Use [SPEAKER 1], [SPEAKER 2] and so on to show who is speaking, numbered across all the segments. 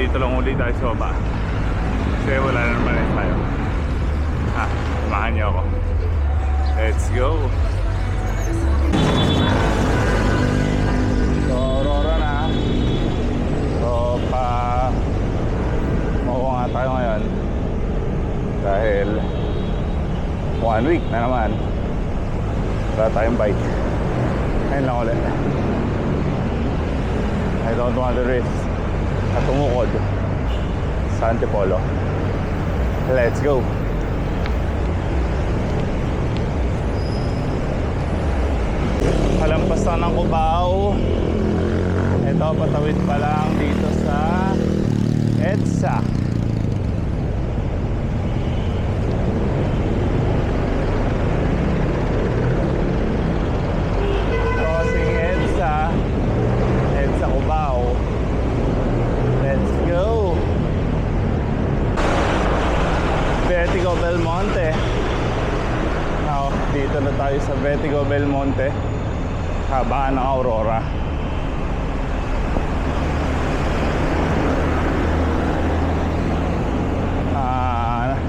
[SPEAKER 1] dito lang ulit tayo sa baba. Kasi wala na naman tayo. Samahan niyo ako. Let's go. So, Aurora na. So, makuha nga tayo ngayon. Dahil 1 week na naman. Wala tayong bike. Ayun lang ulit. I don't want to risk at tumukod sa Antipolo. Let's go. Palampasan ng Cubao. Ito, patawid pa lang dito sa EDSA. Crossing EDSA. EDSA Cubao. Let's go. Vertigo Belmonte. Now, dito na tayo sa Vertigo Belmonte. Habaan ng Aurora.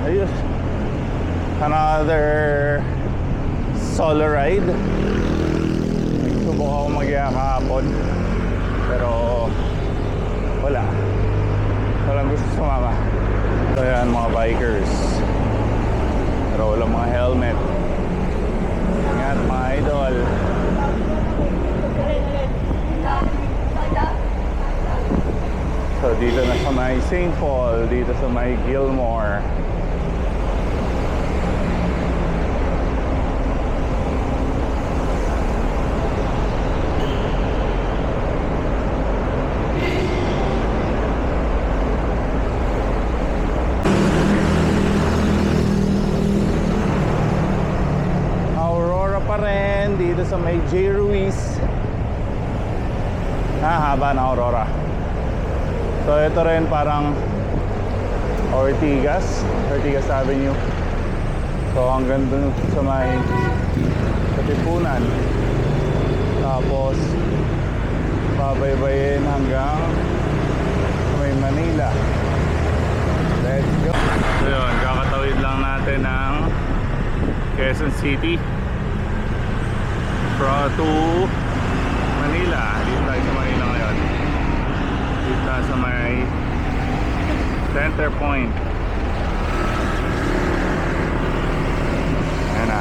[SPEAKER 1] Ayun. Another solo ride. Subok ako mag-iya kahapon. Pero walang gusto sumama. So yan mga bikers. Pero walang mga helmet. Ingat mga idol. So dito na sa may St. Paul, dito sa may Gilmore. Aurora pa rin, dito sa may J. Ruiz. Haba na Aurora. So ito rin parang Ortigas Avenue. So hanggang dun sa may Katipunan. Tapos babaybayin hanggang sa may Manila. Let's go. So yun, kakatawid lang natin ng Quezon City to Manila. Dito tayo sa Manila ngayon. Dito sa may Center Point. Ayan na.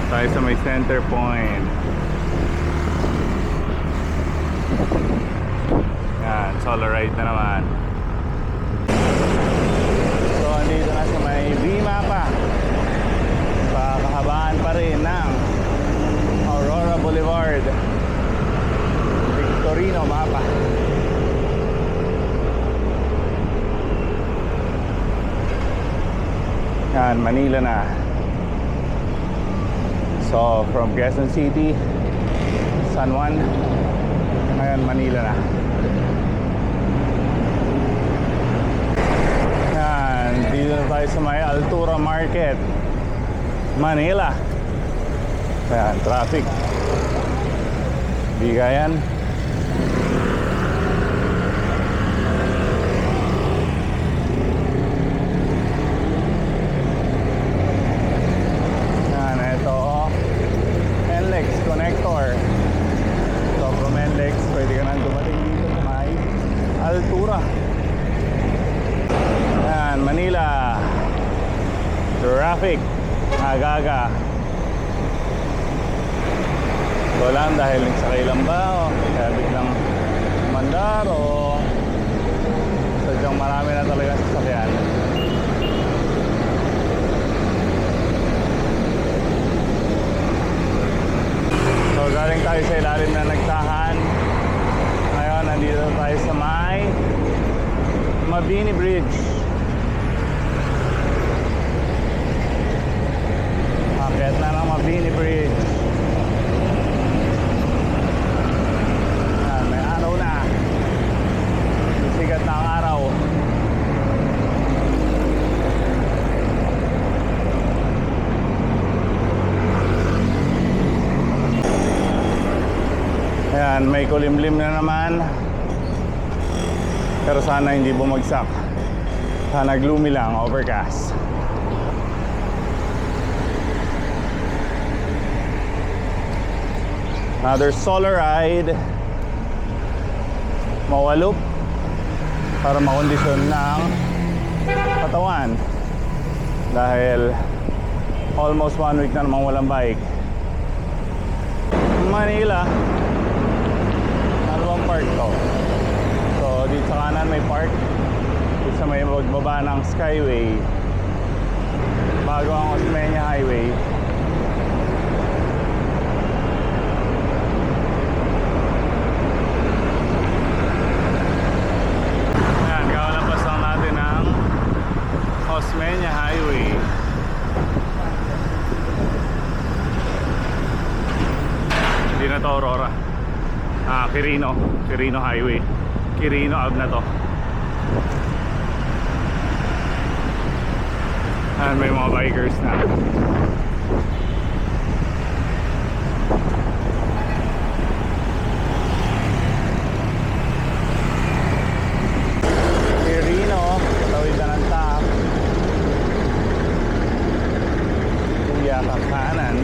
[SPEAKER 1] Tayo sa may Center Point. Yan, solo ride na naman. So andito na sa may V-Mapa. Kahabaan pa rin ng Aurora Boulevard, Victorino Mapa. Yan, Manila na. So from Quezon City, San Juan, ngayon Manila na. Yan, dito na tayo sa may Altura Market, Manila. Ayan, traffic. Bigayan. Ayan, ito NLEX connector. So from NLEX, pwede ka nang dumating dito sa may Altura. Ayan, Manila. Traffic. Agaga. So lang dahil nagsakay lang ba o kaya biglang mandar o sadyang marami na talaga sasakyan. So galing tayo sa ilalim na nagtahan. Ngayon nandito tayo sa may Mabini Bridge. Akit na ng Mabini Bridge. Yan, may araw na. Sigat na ang araw. Ayan, may kulimlim na naman. Pero sana hindi bumagsak. Sana gloomy lang, overcast. Another solar ride. Mawaloop para makondisyon ng katawan. Dahil almost 1 week na namang walang bike. Manila. Ano bang park to? So dito sa kanan may park. Dito sa may magbaba ng Skyway. Bago ang Osmeña Highway. Ayan, kakalampas lang natin ang Osmeña Highway. Hindi na to Aurora. Quirino Highway. Quirino Ave na to. Ayan, may mga bikers na. Quirino, tawid na ng top. Kuya kakanan.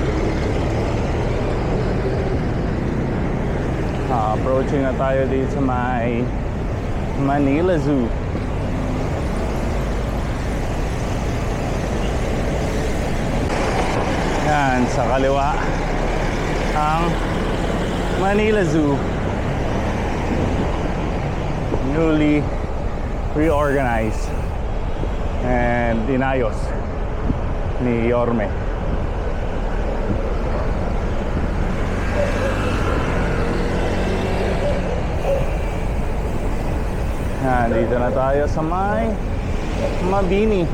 [SPEAKER 1] Approaching na tayo dito sa may Manila Zoo. Yan, sa kaliwa ang Manila Zoo. Newly reorganized and inayos ni Yorme. Yan, dito na tayo sa may Mabini.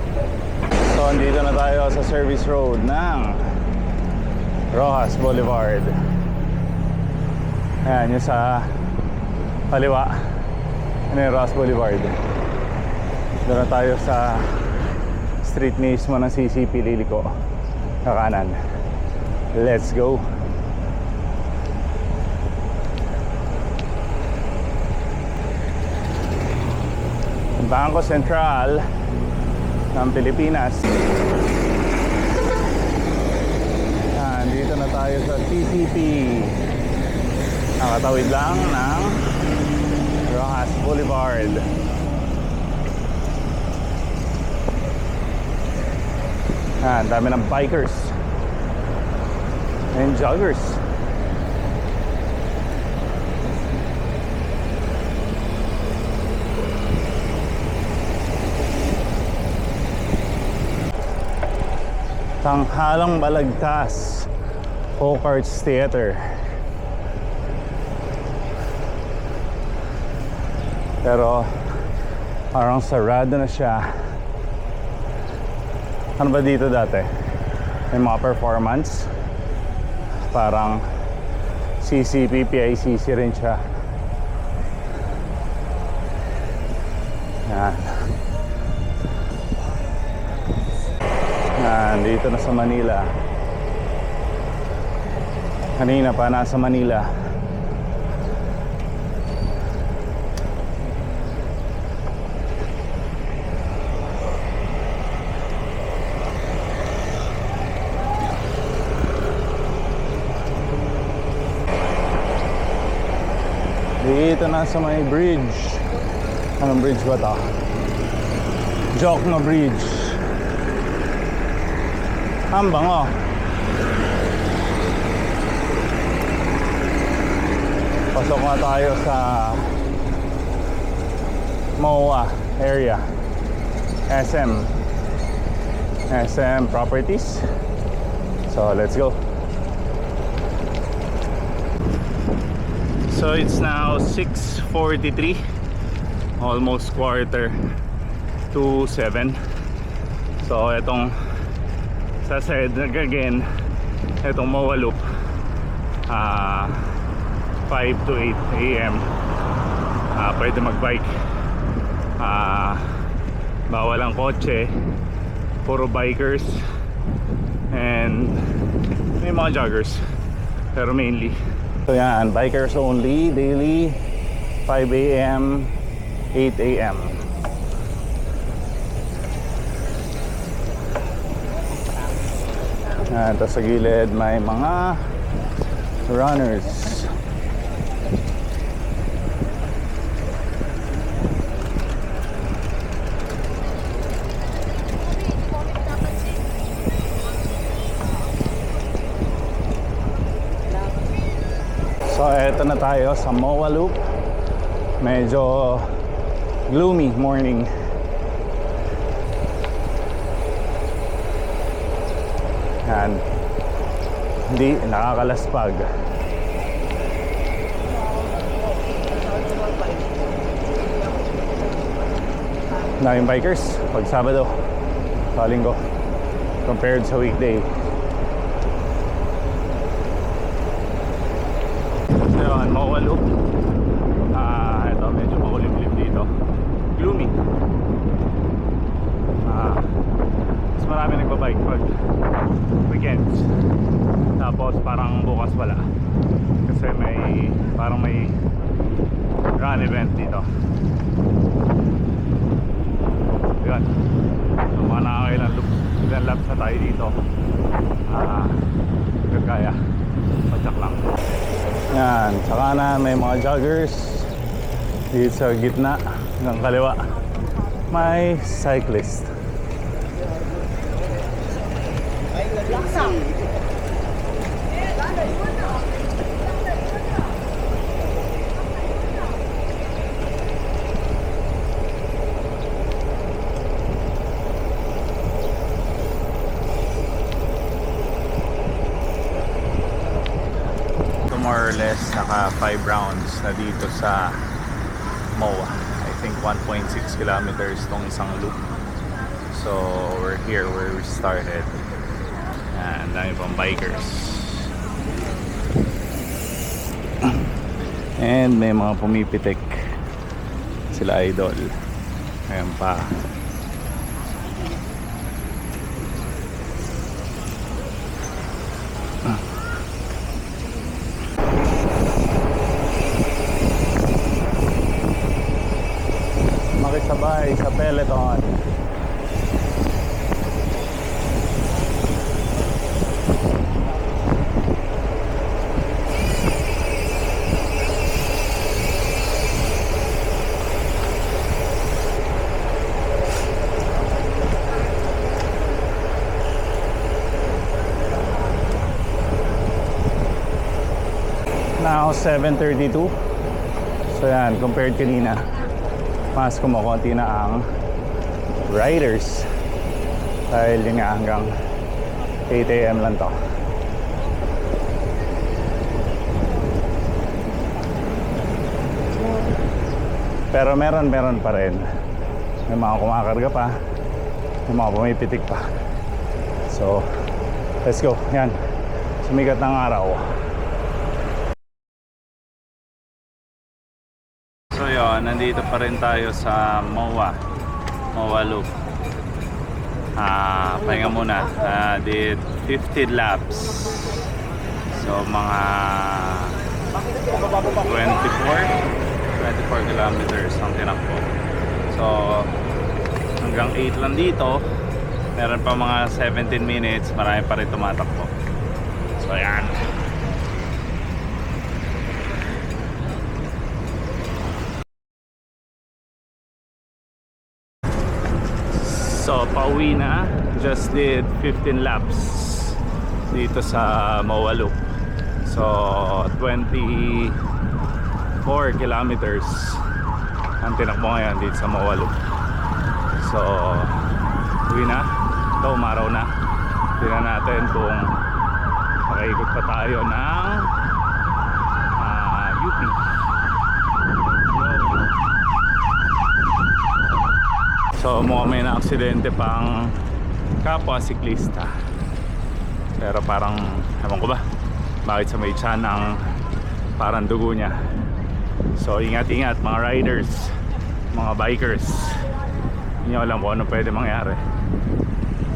[SPEAKER 1] So, dito na tayo sa service road ng Rojas Boulevard. Ayan, yung sa kaliwa. Ano yung Rojas Boulevard? Doon na tayo sa street mismo ng CCP Lilico. Kakanan. Let's go! Bangko Sentral ng Pilipinas. Dito na tayo sa TTP. Nakatawid lang ng Rojas Boulevard. Dami ng bikers and joggers. Tanghalang Balagtas Folk Arts Theater. Pero parang sarado na siya. Ano ba dito dati? May mga performance. Parang CCP, PICC rin siya. Yan. Dito na sa Manila. Kanina pa nasa Manila. Dito na sa may bridge. Anong bridge ba ito? Jokno Bridge. Ang bango. Pasok na tayo sa MOA area. SM Properties. So let's go. So it's now 6:43, almost 6:45. So etong sa side again, etong Mawaloop 5 to 8 a.m. Pwede magbike. Bawal ang kotse, puro bikers and may mga joggers, pero mainly so yan, bikers only, daily 5 a.m. 8 a.m. Tapos sa gilid may mga runners. So eto na tayo sa MOA Loop. Medyo gloomy morning. Yan. Hindi nakakalaspag. Daming bikers pag Sabado, sa Linggo, compared sa weekday. So yun, MOA Loop. Ito medyo makulimlim dito. Gloomy. Mas marami nagbabike pag weekends. Tapos parang bukas wala. Kasi parang may run event dito. Yun. So mga nakakailang laps na tayo dito. Kagaya. Padyak lang. Yan. Sa kanan may mga joggers. Dito sa gitna ng kaliwa may cyclist. More or less naka 5 rounds na dito sa MOA. I think 1.6 kilometers tong isang loop. So we're here where we started. And dami pang bikers. And may mga pumipitik. Sila idol. Ayan pa. Makisabay sa peloton. Now 7:32. So yan, compared kanina, mas kumukunti na ang riders dahil yun nga hanggang 8 a.m. lang to. Pero meron pa rin. May mga kumakarga pa, may mga pumipitik pa. So let's go. Yan, sumikat ng araw. So yun, nandito pa rin tayo sa MOA Loop. Pahinga muna. Did 15 laps. So mga 24 kilometers ang tinakbo. So hanggang 8 lang dito. Meron pa mga 17 minutes. Marami pa rin tumatakbo. So yan. So pauwi na. Just did 15 laps dito sa MOA Loop. So 24 kilometers ang tinakbo ngayon dito sa MOA Loop. So uwi na. Ito, umaraw na. Tingnan natin kung makaikot pa tayo ng UP. So mukhang may na-aksidente pang kapwa siklista. Pero parang, ewan ko ba, bakit sa may tiyan ang parang dugo niya. So ingat-ingat mga riders, mga bikers. Hindi nyo alam kung ano pwede mangyari.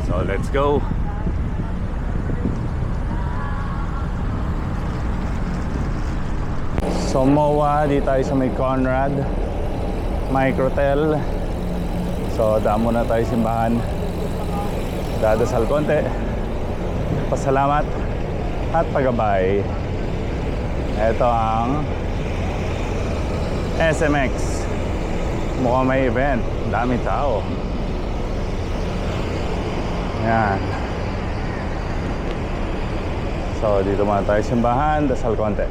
[SPEAKER 1] So let's go. So MOA, di tayo sa may Conrad. Microtel. So daan muna tayo simbahan, dadasal konti, pasalamat at paggabay. Ito ang SMX. Mukhang may event, dami tao. Yan. So dito muna tayo simbahan, dasal konti.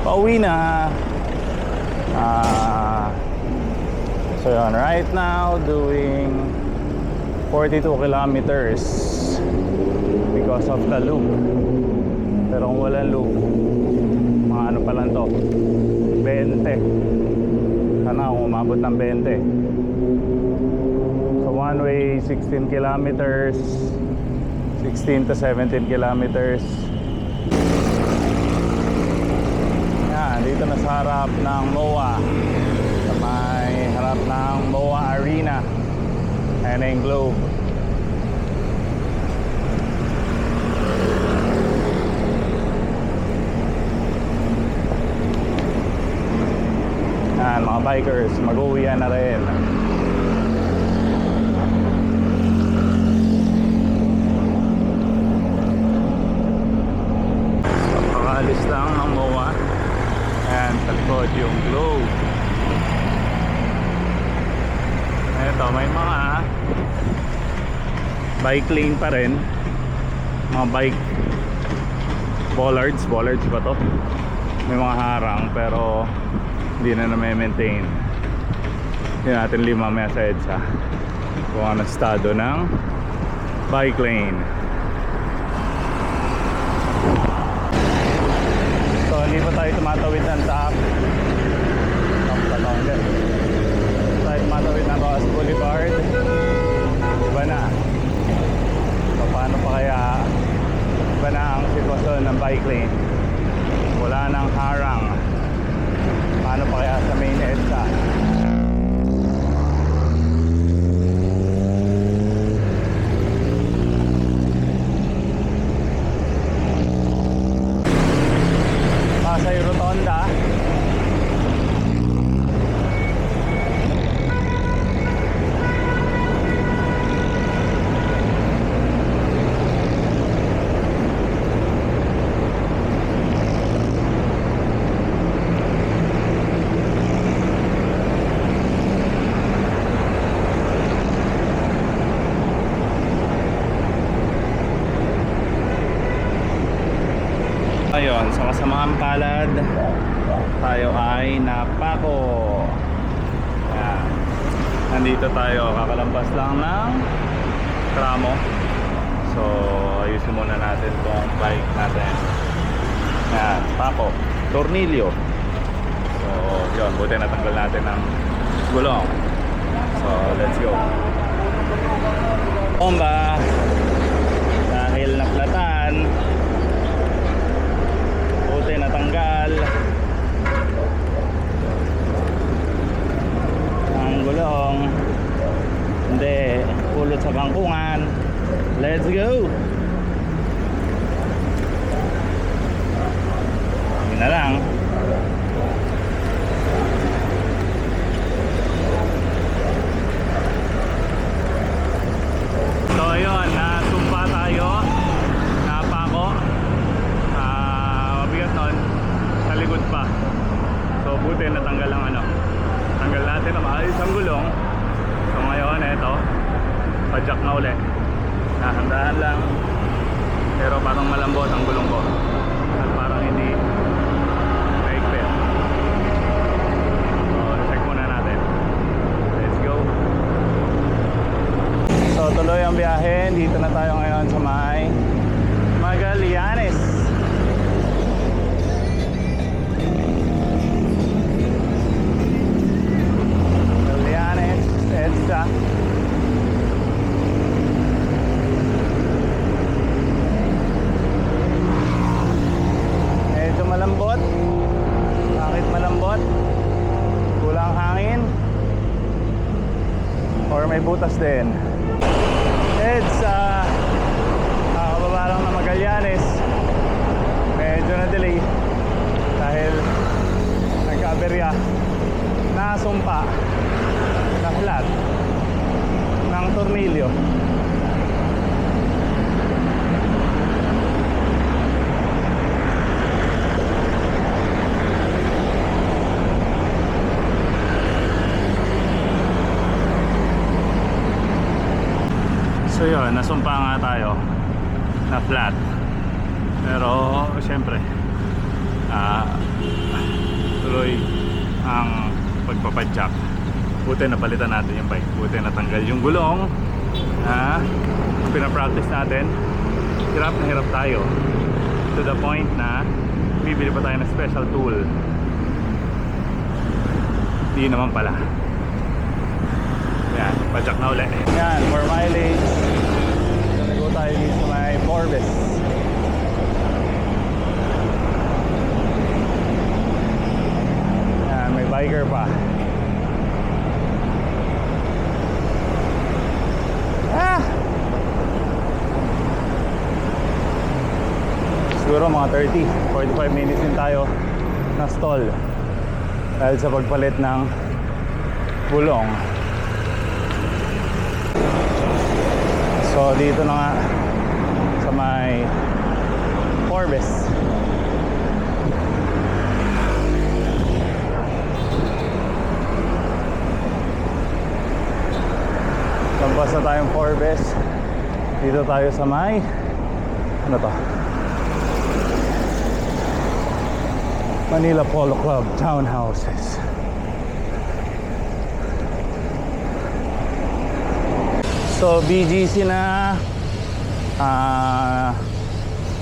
[SPEAKER 1] Pauwi na. So yun, right now doing 42 kilometers because of the loop. Pero kung walang loop, mga ano pa lang to, 20. Sana kung umabot ng 20. So one way 16 kilometers, 16 to 17 kilometers. Yan, dito na sa harap ng MOA, sa may harap ng MOA Arena and in Globe. Yan, mga bikers, mag-uwian na rin. Pakaalis lang ng MOA. Ayan, sa likod yung Globe. Eto, may mga bike lane pa rin. Mga bike bollards ba to? May mga harang pero hindi na na-maintain. Hindi natin mamaya sa EDSA kung ano estado ng bike lane. So hindi pa tayo tumatawid ng top. Tayo tumatawid ng Ross Boulevard. Iba na. So paano pa kaya iba na ang sitwasyon ng bike lane? Wala nang harang. Paano pa kaya sa main EDSA? Pasay Rotonda. Ayun, sa kasamaang palad, tayo ay napako. Yan. Nandito tayo, kakalampas lang ng tramo. So, ayusin muna natin itong bike natin. Yan, pako. Tornilyo. So, yun, buti natanggal natin ng gulong. So, let's go. Bomba. Dahil naplatan, buti natanggal ang gulong, hindi pulot sa bangkungan. Let's go. Yun na lang. So ayun, nasumpa tayo, napako. Mabigat nun, sa likod pa. So buti natanggal ang ano, tanggal natin na maayos ang gulong. So ngayon eto, padjak na uli. Nahandahan lang, pero parang malambot ang gulong ko at parang hindi maigpit. So check muna natin. Let's go. So tuloy ang biyahe. Dito na tayo ngayon sa may Magallanes. Magallanes, EDSA. Medyo malambot. Bakit malambot? Kulang hangin or may butas din. EDSA, kakababa lang na Magallanes. Medyo na delay dahil nag-aberya, nasumpa na flat ng tornilyo. So yun, nasumpa nga tayo na flat. Pero syempre tuloy ang pagpapadyak. Buti napalitan natin yung bike. Buti natanggal yung gulong. Pinapractice natin. Hirap na hirap tayo. To the point na bibili pa tayo ng special tool. Di naman pala. Yan, padyak na ulit. Yan, for mileage. Nag-go tayo dito sa may Forbes. Yan, may biker pa. Siguro mga 45 minutes din tayo na stall dahil sa pagpalit ng gulong. So dito na nga sa may Forbes. Lampas na tayong Forbes. Dito tayo sa may ano to? Manila Polo Club Townhouses. So BGC na,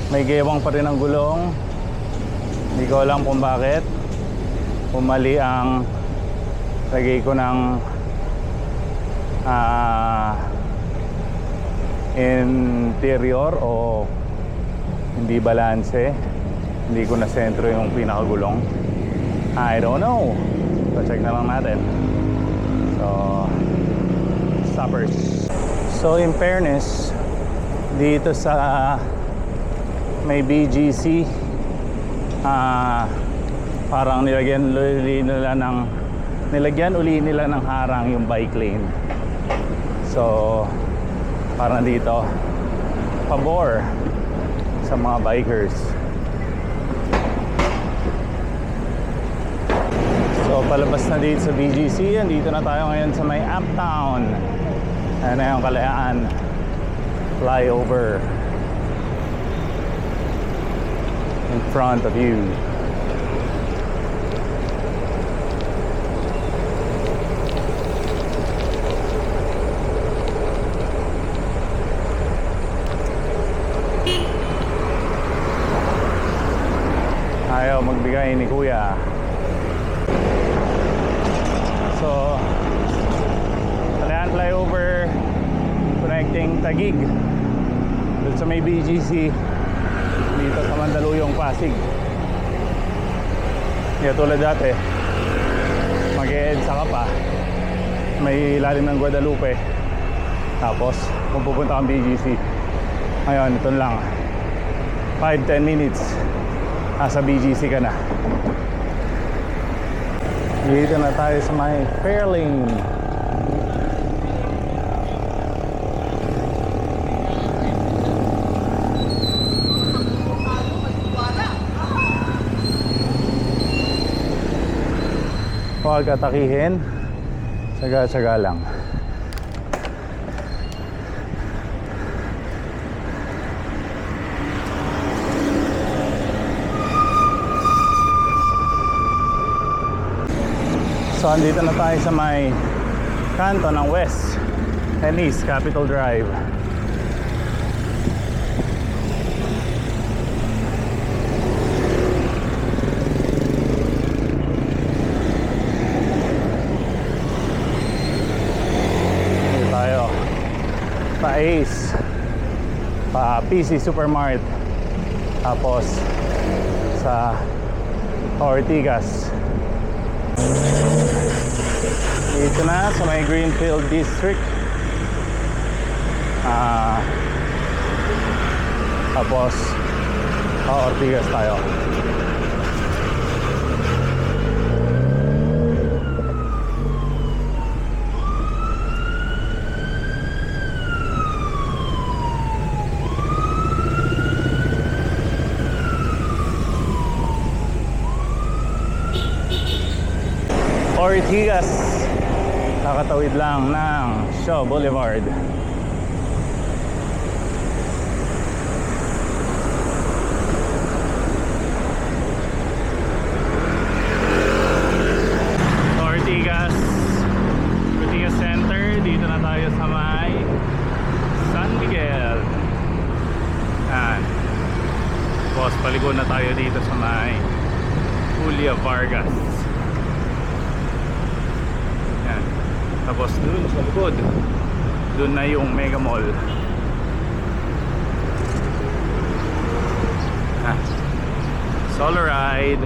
[SPEAKER 1] may gewang pa rin ang gulong. Hindi ko alam kung bakit pumali ang lagay ko ng interior o hindi balanse. Hindi ko na sentro yung pinakagulong. I don't know. So check na lang natin. So stoppers. So in fairness, dito sa may BGC, parang nilagyan uli nila ng harang yung bike lane. So parang dito pabor sa mga bikers. So palabas na dito sa BGC. Dito na tayo ngayon sa may Uptown. Ayan na yung Kalayaan flyover in front of you. Ayaw magbigay ni Kuya. So Kalayaan flyover connecting Taguig doon sa may BGC dito sa Mandaluyong, Pasig. Kaya tulad dati mag-e-EDSA ka pa, may ilalim ng Guadalupe, tapos kung pupunta kang BGC. Ngayon ito lang 5-10 minutes nasa BGC ka na. Dito na tayo sa may Fairlane. Huwag atakihin, tsaga-tsaga lang. So andito na tayo sa may kanto ng West and East Capitol Drive. Pa Ace, pa PC Supermart, tapos sa Ortigas. Dito na sa may Greenfield District, tapos Ortigas tayo. Ortigas. Kakatawid lang ng Shaw Boulevard. Ortigas Center. Dito na tayo sa may San Miguel. Yan. Tapos palikod na tayo dito sa may Julia Vargas. Yan. Tapos dun sa likod, dun na yung Mega Mall. Solo ride.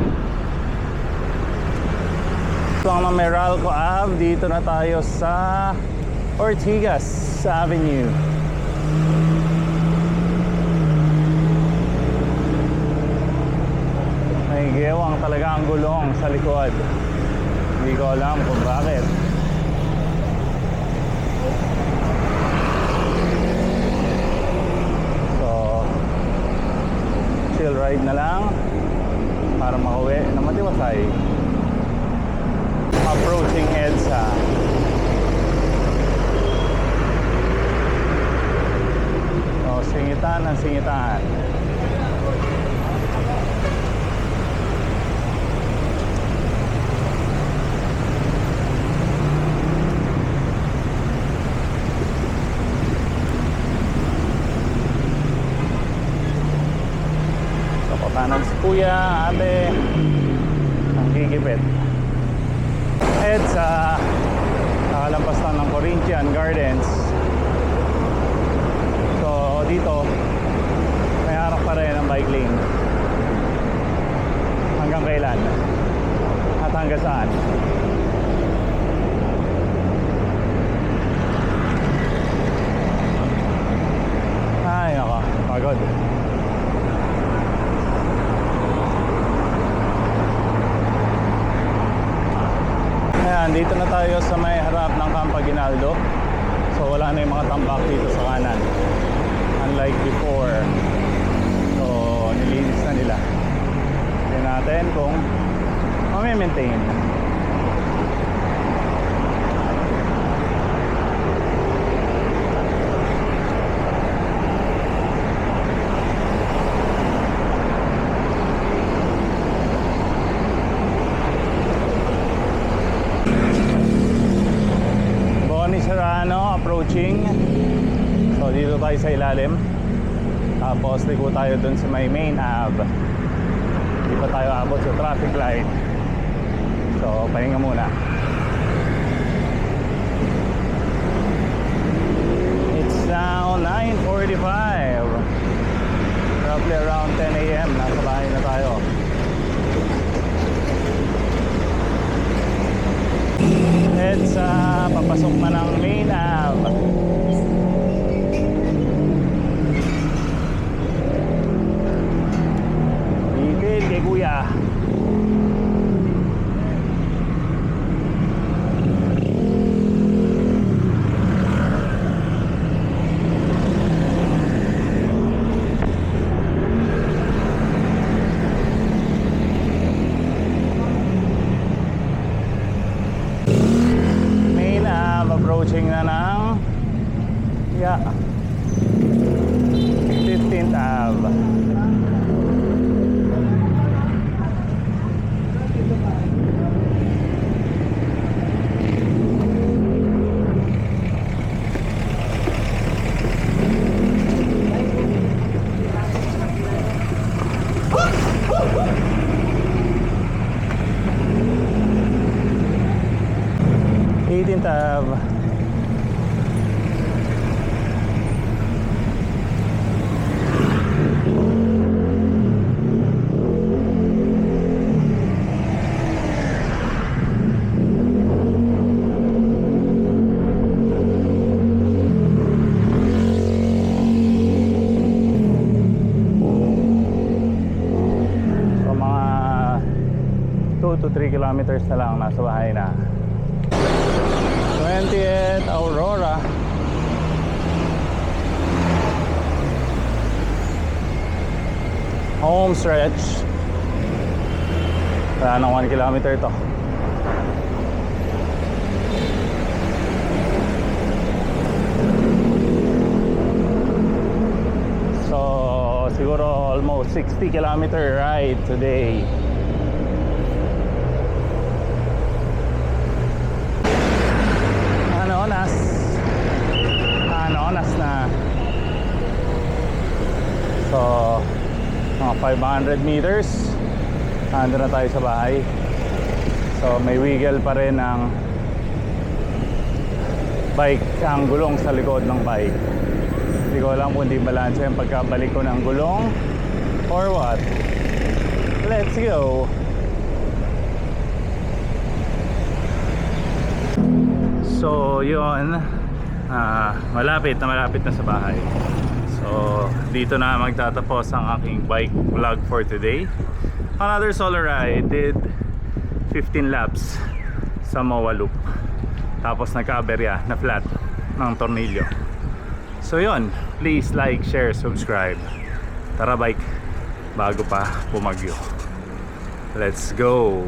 [SPEAKER 1] So ang Meralco Ave, dito na tayo sa Ortigas Avenue. May gewang talaga ang gulong sa likod. Hindi ko alam kung bakit. So chill ride na lang para makauwi na matiwasay. Approaching EDSA. So singitan ang singitan. Kapanan si kuya, ate, ang gigipit. EDSA, nakalampas lang ng Corinthian Gardens. So dito may harap pa rin ang bike lane. Hanggang kailan? At hanggang saan? Ay nako, pagod. Ayan, dito na tayo sa may harap ng Camp Aguinaldo. So wala na yung mga tambak dito sa kanan, unlike before. So nilinis na nila. Tignan natin kung mami-maintain. Approaching. So dito tayo sa ilalim. Tapos liko tayo dun sa may main Ave. Hindi pa tayo abot sa traffic light. So pahinga muna. It's now 9:45. Roughly around 10 AM. Nasa bahay na tayo. EDSA, papasok na ng main Ave. Detail kay kuya. Approaching na ng 15th Ave. Ave. So mga 2 to 3 kilometers na lang, nasa bahay na. 20th Aurora. Home stretch. Wala nang 1 kilometer to. go. 60-kilometer ride today. Anonas na. So, mga 500 meters. Ando na tayo sa bahay. So, may wiggle pa rin ang bike, ang gulong sa likod ng bike. Hindi ko alam kung di balanse yung pagkabalik ko ng gulong or what. Let's go. So yun, malapit na sa bahay. So dito na magtatapos ang aking bike vlog for today. Another solo ride. Did 15 laps sa MOA Loop. Tapos nagka-aberya na flat ng tornilyo. So yun, please like, share, subscribe. Tara bike, bago pa bumagyo. Let's go.